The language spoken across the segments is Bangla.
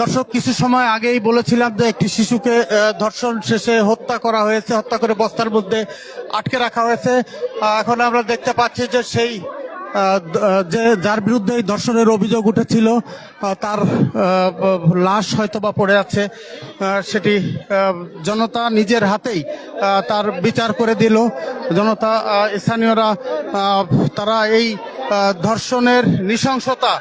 দর্শক, কিছু সময় আগেই বলেছিলাম যে একটি শিশুকে ধর্ষণ শেষে হত্যা করা হয়েছে, হত্যা করে বস্তার মধ্যে আটকে রাখা হয়েছে। এখন আমরা দেখতে পাচ্ছি যে সেই যে যার বিরুদ্ধে এই ধর্ষণের অভিযোগ উঠেছিল তার লাশ হয়তো বা পড়ে আছে। সেটি জনতা নিজের হাতেই তার বিচার করে দিল। জনতা, স্থানীয়রা তারা এই ধর্ষণের নৃশংসতা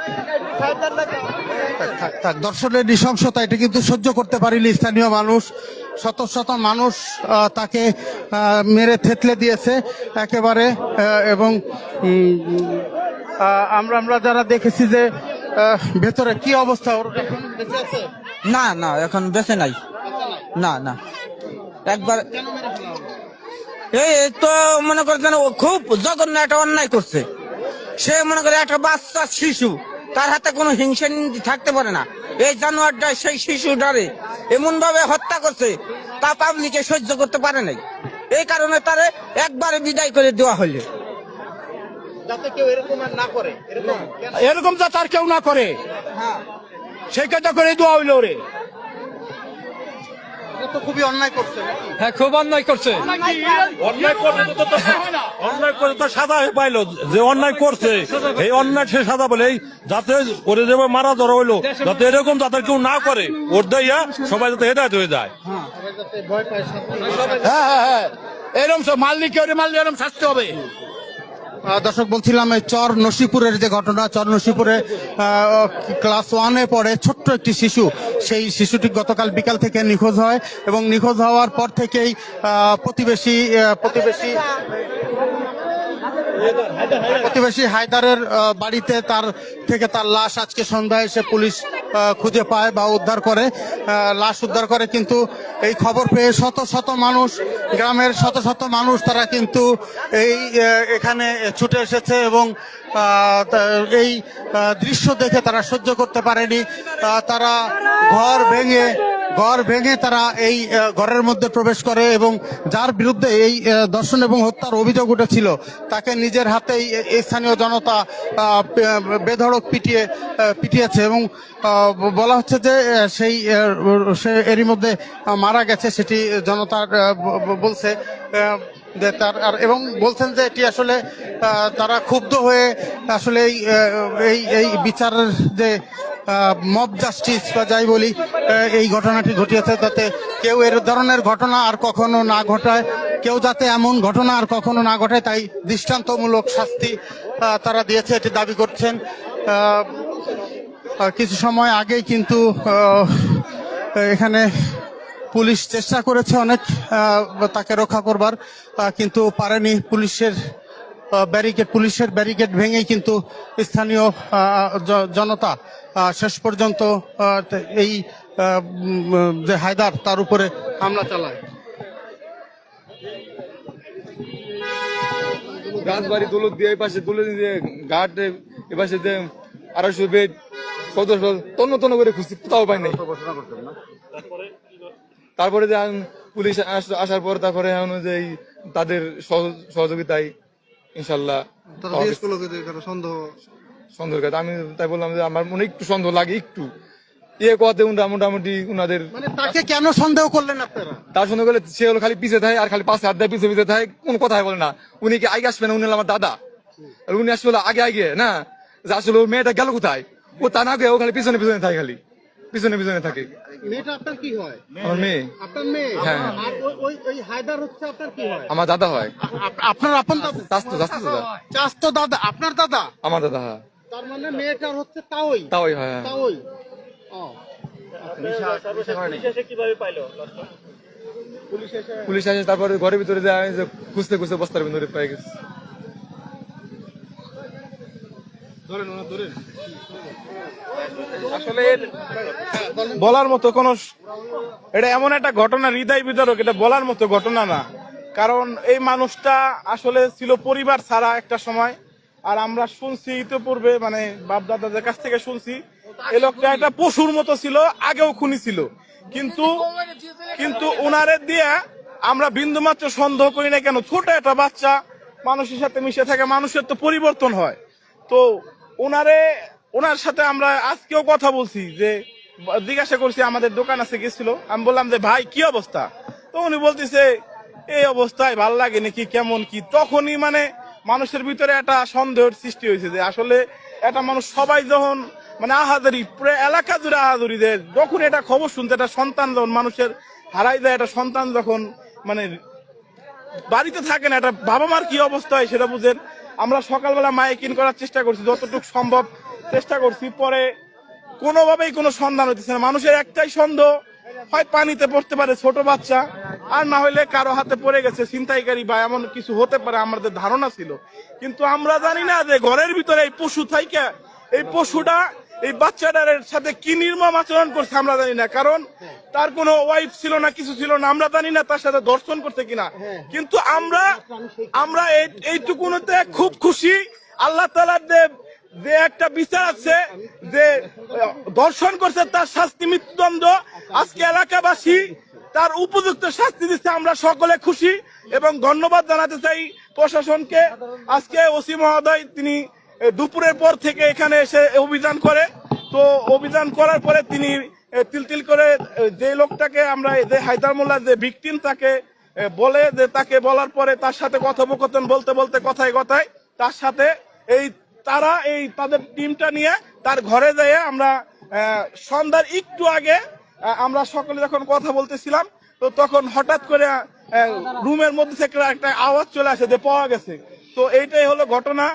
ধর্ষণের নৃশংসতা এটা কিন্তু সহ্য করতে পারেনি স্থানীয় মানুষ। শত শত মানুষ তাকে মেরে থেতলে দিয়েছে একেবারে। এবং আমরা যারা দেখেছি যে ভেতরে কি অবস্থা, ওর এখন বেঁচে আছে? না না, এখন বেঁচে নাই। না না, একবার এই তো মনে করছেন ও খুব জঘন্য একটা অন্যায় করছে। সে মনে করে একটা বাচ্চা শিশু, তার হাতে কোনো হিংসা থাকতে পারে না। এই জানোয়ারটা সেই শিশুটারে এমন ভাবে হত্যা করছে, তা পাবলিকে সহ্য করতে পারে নাই। এই কারণে তারে একবারে বিদায় করে দেওয়া হলো, যাতে কেউ এরকম আর না করে। এরকম যাতে আর কেউ না করে, সেই কাজটা করে দেওয়া হইলো রে। তো খুবই অন্যায় করছে। হ্যাঁ, খুব অন্যায় করছে। অন্যায় করে তো সাদা পাইলো, যে অন্যায় করছে এই অন্যায় সে সাদা বলে যাতে করে দেবে মারা ধরা হইলো, যাতে এরকম যাতে কেউ না করে, ওর দেয়া সবাই যাতে হেদায়ত হয়ে যায়। হ্যাঁ হ্যাঁ হ্যাঁ, এরকম সব মালিক এরকম শাস্তি হবে। দর্শক, বলছিলাম এই চর নসিপুরের যে ঘটনা, চর নসিপুরে ক্লাস 1-এ পড়ে ছোট্ট একটি শিশু, সেই শিশুটি গতকাল বিকাল থেকে নিখোঁজ হয় এবং নিখোঁজ হওয়ার পর থেকেই প্রতিবেশী হায়দারের বাড়িতে তার লাশ আজকে সন্ধ্যায় এসে পুলিশ খুঁজে পায় বা উদ্ধার করে, লাশ উদ্ধার করে। কিন্তু এই খবর পেয়ে শত শত মানুষ, গ্রামের শত শত মানুষ তারা কিন্তু এখানে ছুটে এসেছে এবং এই দৃশ্য দেখে তারা সহ্য করতে পারেনি। তারা ঘর ভেঙে তারা এই ঘরের মধ্যে প্রবেশ করে এবং যার বিরুদ্ধে এই ধর্ষণ এবং হত্যার অভিযোগ উঠেছিল তাকে নিজের হাতেই স্থানীয় জনতা বেধড়ক পিটিয়েছে এবং বলা হচ্ছে যে সে এরই মধ্যে মারা গেছে, সেটি জনতার বলছে। এবং বলছেন যে এটি আসলে তারা ক্ষুব্ধ হয়ে আসলে এই বিচারের যে মব জাস্টিস বা যাই বলি, এই ঘটনাটি ঘটিয়েছে, যাতে কেউ এর ধরনের ঘটনা আর কখনো না ঘটায়, কেউ যাতে এমন ঘটনা আর কখনো না ঘটায়, তাই দৃষ্টান্তমূলক শাস্তি তারা দিয়েছে, এটি দাবি করছেন। কিছু সময় আগেই কিন্তু এখানে পুলিশ চেষ্টা করেছে অনেক তাকে রক্ষা করবার, কিন্তু পারেনি। পুলিশের ব্যারিকেড ভেঙেই কিন্তু স্থানীয় জনতা শেষ পর্যন্ত এই যে হায়দার তার উপরে হামলা চালায়। গাছবাড়ি দৌলত দিয়ে এই পাশে তুলে দিয়ে ঘাট এ পাশে দিয়ে 250 বেড তন্ন করে খুঁজছি, কোথাও পাই নাই। তারপরে যে পুলিশ আসার পর তারপরে অনুযায়ী তাদের সহযোগিতায় ইনশাল্লাহ সন্দেহ। আমি তাই বললাম যে আমার মনে একটু সন্দেহ লাগে, একটু কথা মোটামুটি উনাদের। তাকে কেন সন্দেহ করলেন আপনারা? তার সন্দেহ করলে সে হলো খালি পিছিয়ে থাকে আর খালি পাশে হাত দেয়, পিছিয়ে থাকে, কোন কথাই বলে না। উনি কি আগে আসবে না? উনি আমার দাদা, আর উনি আসলে আগে না, যে আসলে ওর মেয়েটা গেল কোথায়, ও তা না গিয়ে ও খালি পিছনে থাকে, খালি পিছনে থাকে। মেয়েটা আপনার কি হয়? আমার মেয়ে। আপনার মেয়ে? হ্যাঁ। আর ওই হায়দার হচ্ছে আপনার কি হয়? আমার দাদা হয়। আপনার আপন দাদা? চাস্তো দাদা? আপনার দাদা? আমার দাদা। হ্যাঁ। তার মানে মেয়েটার হচ্ছে তাওই হয়। তাওই। পুলিশ আসে, তারপরে ঘরের ভিতরে যায়, খুঁজতে বস্তার ভিতরে পেয়ে গেছে। আসলে বলার মতো কোন, এটা এমন একটা ঘটনা হৃদয় বিদারক, এটা বলার মতো ঘটনা না। কারণ এই মানুষটা আসলে ছিল পরিবার ছাড়া একটা সময়। আর আমরা শুনছি ইতিপূর্বে, মানে বাপ দাদাদের কাছ থেকে শুনছি, এই লোকটা একটা পশুর মতো ছিল, আগেও খুনি ছিল। কিন্তু ওনারে দিয়ে আমরা বিন্দুমাত্র সন্দেহ করি না। কেন? ছোট একটা বাচ্চা মানুষের সাথে মিশে থাকে, মানুষের তো পরিবর্তন হয়। তো ওনারে ওনার সাথে আমরা আজকেও কথা বলছি, যে জিজ্ঞাসা করছি, আমাদের দোকান আছে গেছিল, আমি বললাম যে ভাই কি অবস্থা, তো উনি বলতেছে এই অবস্থায় ভাল লাগে নাকি কেমন কি। তখনই মানে মানুষের ভিতরে একটা সন্দেহের সৃষ্টি হয়েছে যে আসলে একটা মানুষ সবাই যখন মানে আহাজারি পুরো এলাকা জুড়ে আহাজারি দেয়, যখন এটা খবর শুনতে একটা সন্তান যখন মানুষের হারাই যায়, একটা সন্তান যখন মানে বাড়িতে থাকে না, একটা বাবা মার কি অবস্থা হয় সেটা বুঝেন। আমরা সকালবেলা মাইকিং করার চেষ্টা করছি, যতটুকু সম্ভব চেষ্টা করছি, পরে কোনোভাবেই কোনো সন্ধান হইতেছে না। মানুষের একটাই সন্দেহ, হয় পানিতে পড়তে পারে ছোট বাচ্চা, আর না হলে কারো হাতে পড়ে গেছে ছিনতাইকারী বা এমন কিছু হতে পারে, আমাদের ধারণা ছিল। কিন্তু আমরা জানি না যে ঘরের ভিতরে এই পশু থাইকা এই পশুটা এই বাচ্চাটার সাথে কি নির্মম আচরণ করছে আমরা জানি না, কারণ তার কোনো ওয়াইফ ছিল না, কিছু ছিল না, আমরা জানি না তার সাথে দর্শন করতে কিনা। কিন্তু আমরা এইটুকুনতে খুব খুশি, আল্লাহ তাআলার যে একটা বিচার আছে, যে দর্শন করছে তার শাস্তি মৃত্যুদণ্ড, আজকে এলাকাবাসী তার উপযুক্ত শাস্তি দিচ্ছে, আমরা সকলে খুশি এবং ধন্যবাদ জানাতে চাই প্রশাসনকে। আজকে ওসি মহোদয় তিনি দুপুরের পর থেকে এখানে এসে অভিযান করে, তো অভিযান করার পরে তিনি তিল করে যে লোকটাকে আমরা যে হায়দার মোল্লা যে ভিকটিম তাকে বলে, যে তাকে বলার পরে তার সাথে কথোপকথন বলতে বলতে কথায় কথায় তার সাথে তাদের টিমটা নিয়ে তার ঘরে যেয়ে আমরা সন্ধ্যার একটু আগে আমরা সকলে যখন কথা বলতেছিলাম, তো তখন হঠাৎ করে রুমের মধ্যে থেকে একটা আওয়াজ চলে আসে যে পাওয়া গেছে। তো এইটাই হলো ঘটনা।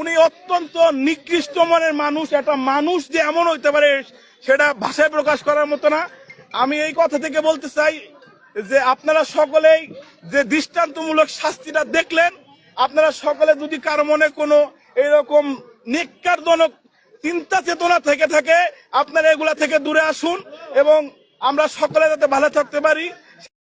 উনি অত্যন্ত নিকৃষ্ট মনের মানুষ, একটা মানুষ যে এমন হইতে পারে সেটা ভাষায় প্রকাশ করার মতো না। আমি এই কথা থেকে বলতে চাই যে আপনারা সকলেই যে দৃষ্টান্তমূলক শাস্তিটা দেখলেন, আপনারা সকলে যদি কারো মনে কোনো এরকম নিকারজনক চিন্তা চেতনা থেকে থাকে, আপনারা এগুলা থেকে দূরে আসুন এবং আমরা সকলে যাতে ভালো থাকতে পারি